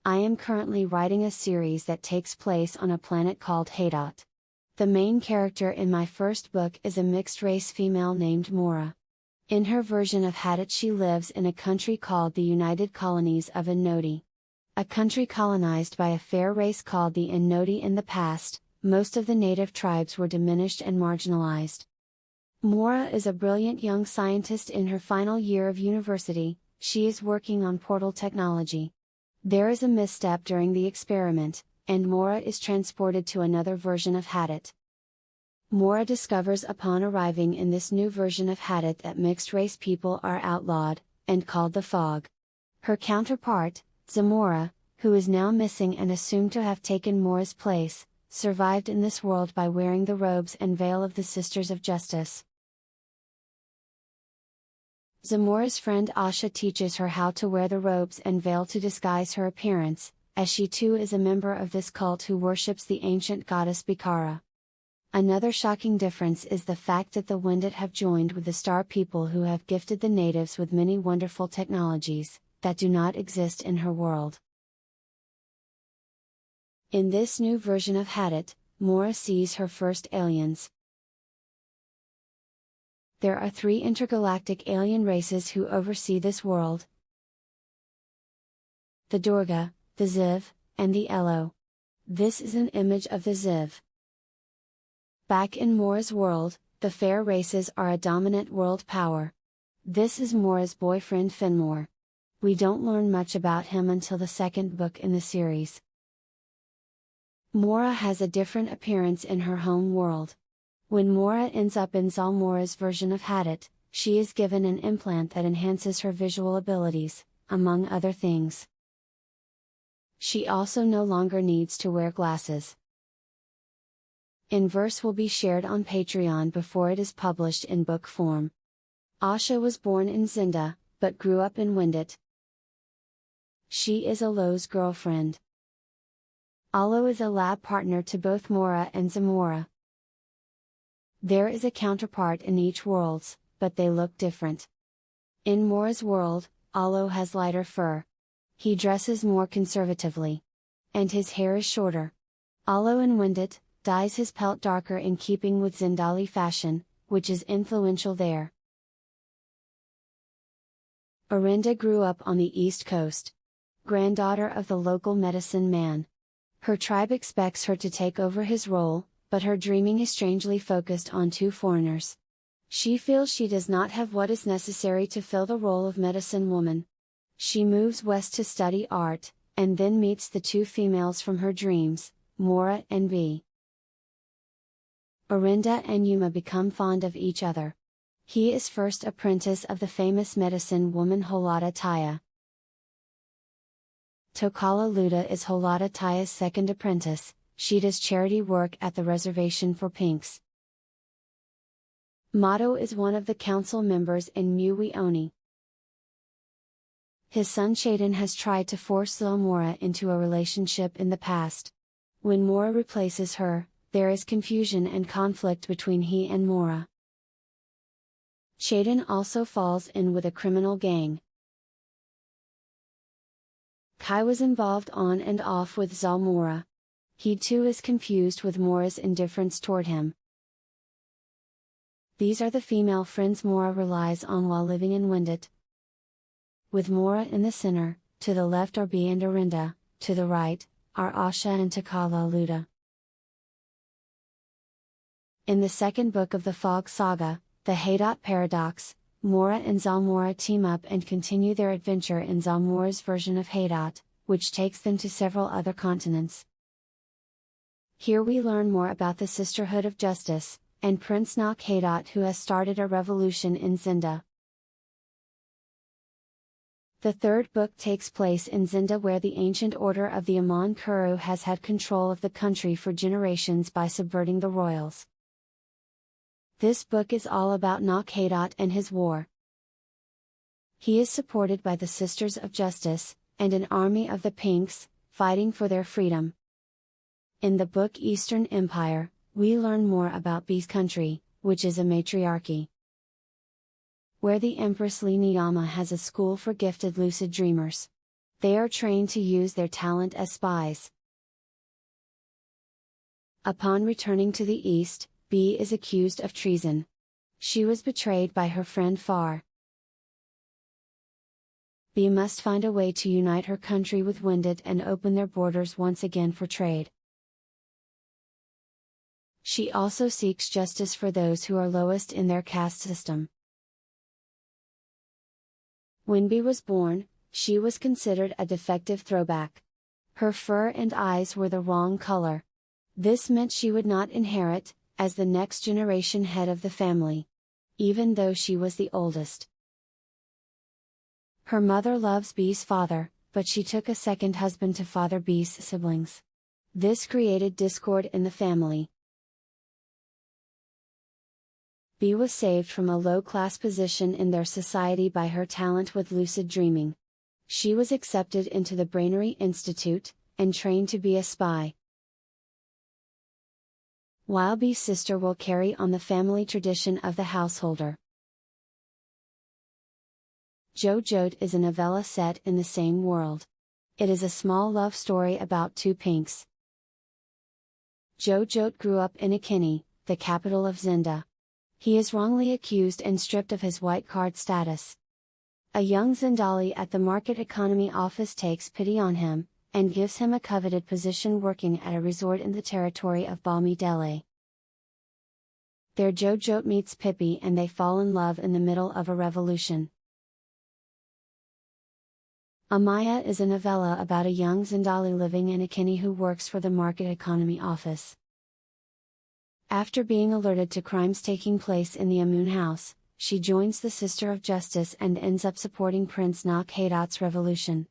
I am currently writing a series that takes place on a planet called Hadot. The main character in my first book is a mixed-race female named Mora. In her version of Hadot she lives in a country called the United Colonies of Inoti. A country colonized by a fair race called the Inoti in the past. Most of the native tribes were diminished and marginalized. Mora is a brilliant young scientist in her final year of university. She is working on portal technology. There is a misstep during the experiment, and Mora is transported to another version of Hadot. Mora discovers upon arriving in this new version of Hadot that mixed-race people are outlawed, and called the Fog. Her counterpart, Zamora, who is now missing and assumed to have taken Mora's place, survived in this world by wearing the robes and veil of the Sisters of Justice. Zamora's friend Asha teaches her how to wear the robes and veil to disguise her appearance, as she too is a member of this cult who worships the ancient goddess Bikara. Another shocking difference is the fact that the Winded have joined with the Star People who have gifted the natives with many wonderful technologies, that do not exist in her world. In this new version of Hadot, Mora sees her first aliens. There are 3 intergalactic alien races who oversee this world: the Durga, the Ziv, and the Elo. This is an image of the Ziv. Back in Mora's world, the fair races are a dominant world power. This is Mora's boyfriend Finmore. We don't learn much about him until the second book in the series. Mora has a different appearance in her home world. When Mora ends up in Zalmora's version of Hadot, she is given an implant that enhances her visual abilities, among other things. She also no longer needs to wear glasses. Inverse will be shared on Patreon before it is published in book form. Asha was born in Zinda, but grew up in Windot. She is Alo's girlfriend. Alo is a lab partner to both Mora and Zamora. There is a counterpart in each worlds, but they look different. In Mora's world, Alo has lighter fur. He dresses more conservatively. And his hair is shorter. Alo in Windot dyes his pelt darker in keeping with Zendali fashion, which is influential there. Orinda grew up on the East Coast. Granddaughter of the local medicine man. Her tribe expects her to take over his role, but her dreaming is strangely focused on 2 foreigners. She feels she does not have what is necessary to fill the role of medicine woman. She moves west to study art, and then meets the 2 females from her dreams, Mora and B. Orinda and Yuma become fond of each other. He is first apprentice of the famous medicine woman Holata Taya. Tokala Luda is Holata Taya's second apprentice. She does charity work at the reservation for pinks. Mato is one of the council members in Muwi Oni. His son Shaden has tried to force Zalmora into a relationship in the past. When Mora replaces her, there is confusion and conflict between he and Mora. Shaden also falls in with a criminal gang. Kai was involved on and off with Zalmora. He too is confused with Mora's indifference toward him. These are the female friends Mora relies on while living in Windot. With Mora in the center, to the left are B and Orinda, to the right, are Asha and Tokala Luda. In the second book of the Fog Saga, the Hadot Paradox, Mora and Zalmora team up and continue their adventure in Zalmora's version of Hadot, which takes them to several other continents. Here we learn more about the Sisterhood of Justice, and Prince Nok Hadot who has started a revolution in Zinda. The third book takes place in Zinda where the ancient order of the Amon Kuru has had control of the country for generations by subverting the royals. This book is all about Nok Hadot and his war. He is supported by the Sisters of Justice, and an army of the Pinks, fighting for their freedom. In the book Eastern Empire, we learn more about B's country, which is a matriarchy, where the Empress Li Niyama has a school for gifted lucid dreamers. They are trained to use their talent as spies. Upon returning to the east, B is accused of treason. She was betrayed by her friend Far. B must find a way to unite her country with Winded and open their borders once again for trade. She also seeks justice for those who are lowest in their caste system. When B was born, she was considered a defective throwback. Her fur and eyes were the wrong color. This meant she would not inherit, as the next generation head of the family, even though she was the oldest. Her mother loves B's father, but she took a second husband to father B's siblings. This created discord in the family. B was saved from a low-class position in their society by her talent with lucid dreaming. She was accepted into the Brainery Institute, and trained to be a spy. While B's sister will carry on the family tradition of the householder. JoJo'd is a novella set in the same world. It is a small love story about two pinks. JoJo grew up in Ikini, the capital of Zenda. He is wrongly accused and stripped of his white card status. A young Zendali at the market economy office takes pity on him, and gives him a coveted position working at a resort in the territory of Balmi Dele. There JoJo meets Pippi and they fall in love in the middle of a revolution. Amaya is a novella about a young Zendali living in Ikini who works for the market economy office. After being alerted to crimes taking place in the Amun house, she joins the Sister of Justice and ends up supporting Prince Hadot's revolution.